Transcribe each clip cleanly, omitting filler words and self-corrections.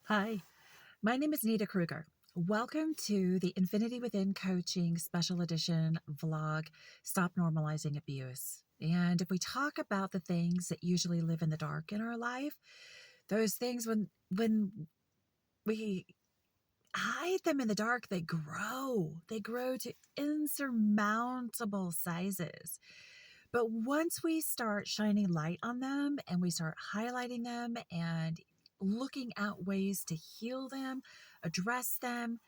Hi, my name is Nita Kruger. Welcome to the Infinity Within Coaching Special Edition vlog, Stop Normalizing Abuse. And if we talk about the things that usually live in the dark in our life, those things when we hide them in the dark, they grow. They grow to insurmountable sizes. But once we start shining light on them and we start highlighting them and looking at ways to heal them, address them,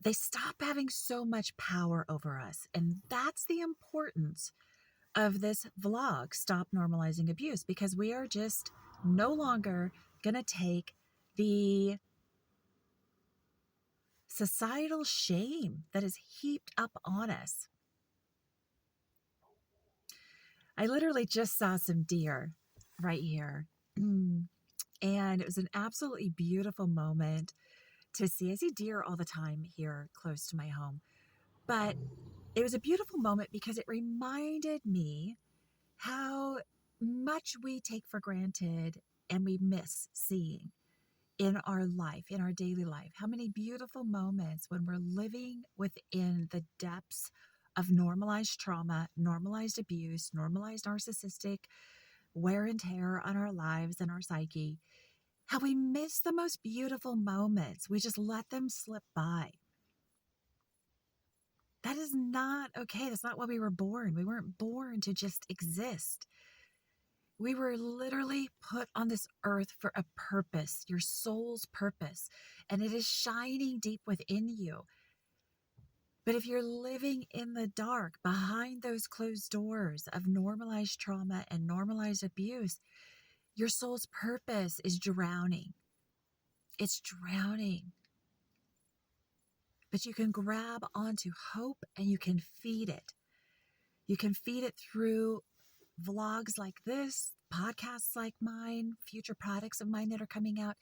they stop having so much power over us. And that's the importance of this vlog, Stop Normalizing Abuse, because we are just no longer going to take the societal shame that is heaped up on us. I literally just saw some deer right here. And it was an absolutely beautiful moment to see. I see deer all the time here close to my home. But it was a beautiful moment because it reminded me how much we take for granted and we miss seeing in our life, in our daily life. How many beautiful moments when we're living within the depths of normalized trauma, normalized abuse, normalized narcissistic wear and tear on our lives and our psyche, how we miss the most beautiful moments. We just let them slip by. That is not okay. That's not why we were born. We weren't born to just exist. We were literally put on this earth for a purpose, your soul's purpose, and it is shining deep within you. But if you're living in the dark behind those closed doors of normalized trauma and normalized abuse, your soul's purpose is drowning. It's drowning. But you can grab onto hope and you can feed it. You can feed it through vlogs like this, podcasts like mine, future products of mine that are coming out,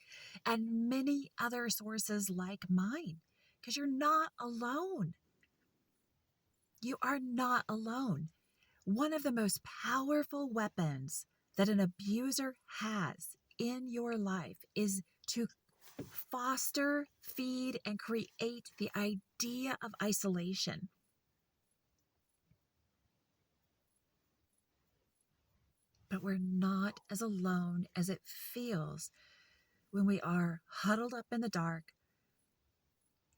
and many other sources like mine, because you're not alone. You are not alone. One of the most powerful weapons that an abuser has in your life is to foster, feed, and create the idea of isolation. But we're not as alone as it feels when we are huddled up in the dark,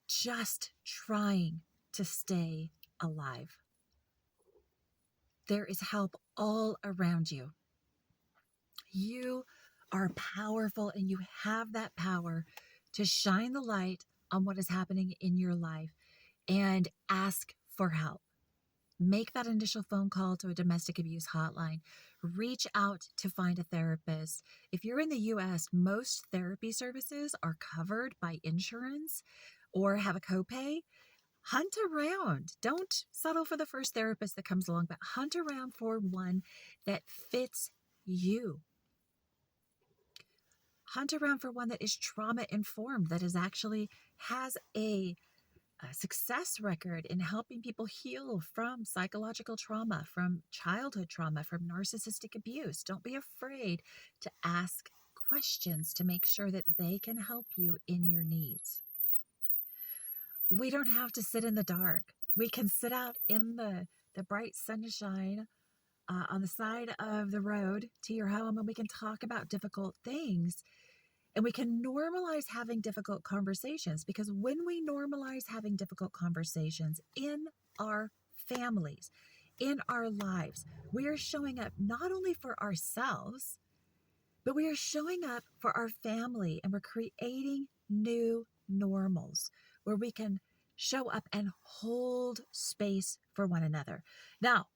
just trying to stay alive. There is help all around you. You are powerful and you have that power to shine the light on what is happening in your life and ask for help. Make that initial phone call to a domestic abuse hotline. Reach out to find a therapist. If you're in the US, most therapy services are covered by insurance or have a copay. Hunt around. Don't settle for the first therapist that comes along, but hunt around for one that fits you. Hunt around for one that is trauma informed, that is actually has a success record in helping people heal from psychological trauma, from childhood trauma, from narcissistic abuse. Don't be afraid to ask questions to make sure that they can help you in your needs. We don't have to sit in the dark. We can sit out in the bright sunshine on the side of the road to your home, and we can talk about difficult things. And we can normalize having difficult conversations, because when we normalize having difficult conversations in our families, in our lives, we are showing up not only for ourselves, but we are showing up for our family, and we're creating new normals where we can show up and hold space for one another. Now,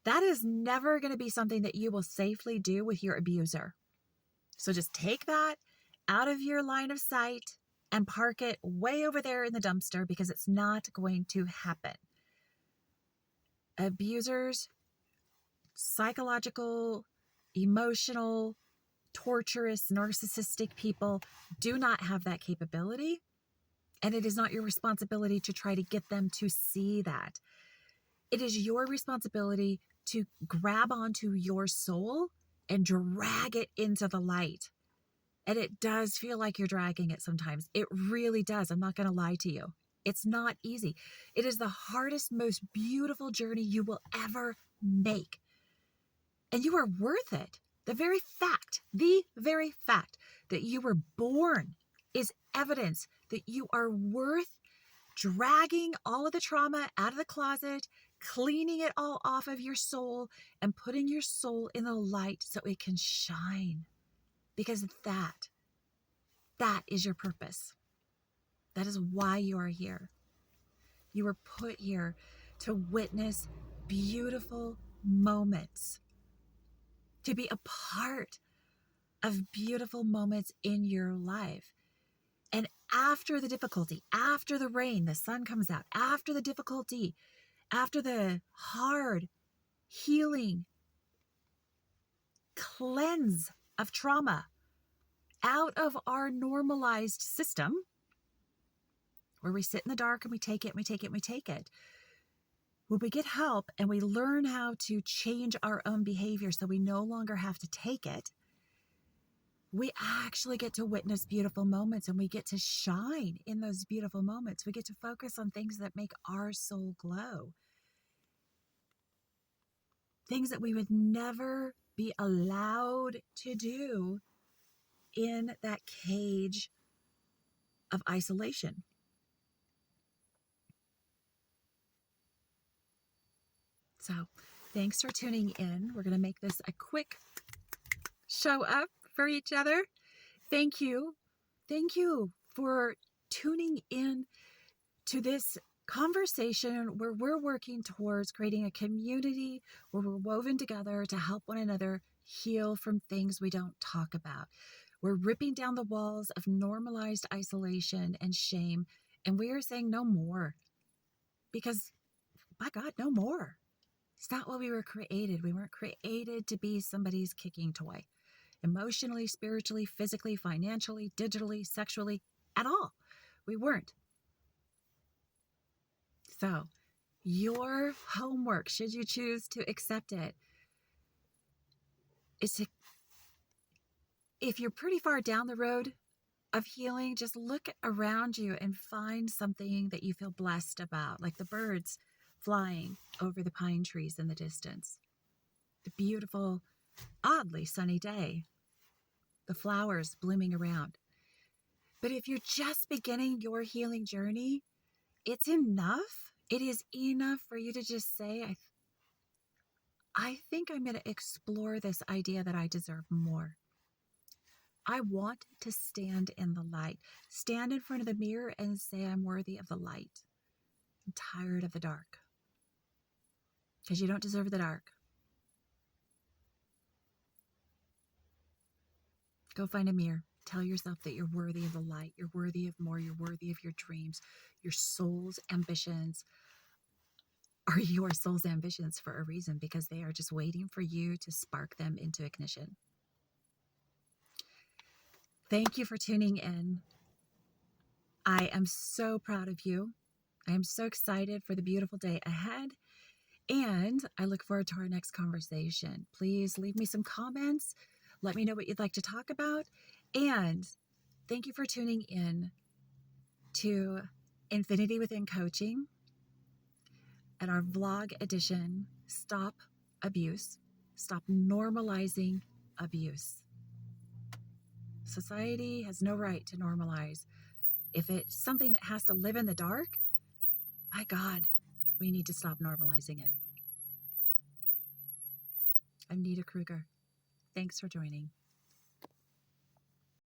that is never going to be something that you will safely do with your abuser. So just take that out of your line of sight and park it way over there in the dumpster, because it's not going to happen. Abusers, psychological, emotional, torturous, narcissistic people do not have that capability. And it is not your responsibility to try to get them to see that. It is your responsibility to grab onto your soul and drag it into the light. And it does feel like you're dragging it sometimes. It really does. I'm not going to lie to you. It's not easy. It is the hardest, most beautiful journey you will ever make. And you are worth it. The very fact that you were born is evidence that you are worth dragging all of the trauma out of the closet, cleaning it all off of your soul, and putting your soul in the light so it can shine. Because that is your purpose. That is why you are here. You were put here to witness beautiful moments, to be a part of beautiful moments in your life. And after the difficulty, after the rain, the sun comes out, after the difficulty, after the hard healing cleanse of trauma out of our normalized system, where we sit in the dark and we take it, and we take it, and we take it. When we get help and we learn how to change our own behavior so we no longer have to take it, we actually get to witness beautiful moments, and we get to shine in those beautiful moments. We get to focus on things that make our soul glow. Things that we would never be allowed to do in that cage of isolation. So thanks for tuning in. We're going to make this a quick show up for each other. Thank you. Thank you for tuning in to this conversation where we're working towards creating a community where we're woven together to help one another heal from things we don't talk about. We're ripping down the walls of normalized isolation and shame, and we are saying no more. Because, by God, no more. It's not what we were created. We weren't created to be somebody's kicking toy. Emotionally, spiritually, physically, financially, digitally, sexually, at all. We weren't. So, your homework, should you choose to accept it, is to, if you're pretty far down the road of healing, just look around you and find something that you feel blessed about, like the birds flying over the pine trees in the distance, the beautiful, oddly sunny day, the flowers blooming around. But if you're just beginning your healing journey, it's enough. It is enough for you to just say, I think I'm going to explore this idea that I deserve more. I want to stand in the light, stand in front of the mirror and say I'm worthy of the light. I'm tired of the dark, because you don't deserve the dark. Go find a mirror. Tell yourself that you're worthy of the light. You're worthy of more. You're worthy of your dreams. Your soul's ambitions are your soul's ambitions for a reason, because they are just waiting for you to spark them into ignition. Thank you for tuning in. I am so proud of you. I am so excited for the beautiful day ahead. And I look forward to our next conversation. Please leave me some comments. Let me know what you'd like to talk about. And thank you for tuning in to Infinity Within Coaching at our vlog edition, Stop Abuse. Stop normalizing abuse. Society has no right to normalize. If it's something that has to live in the dark, my God, we need to stop normalizing it. I'm Nita Kruger. Thanks for joining.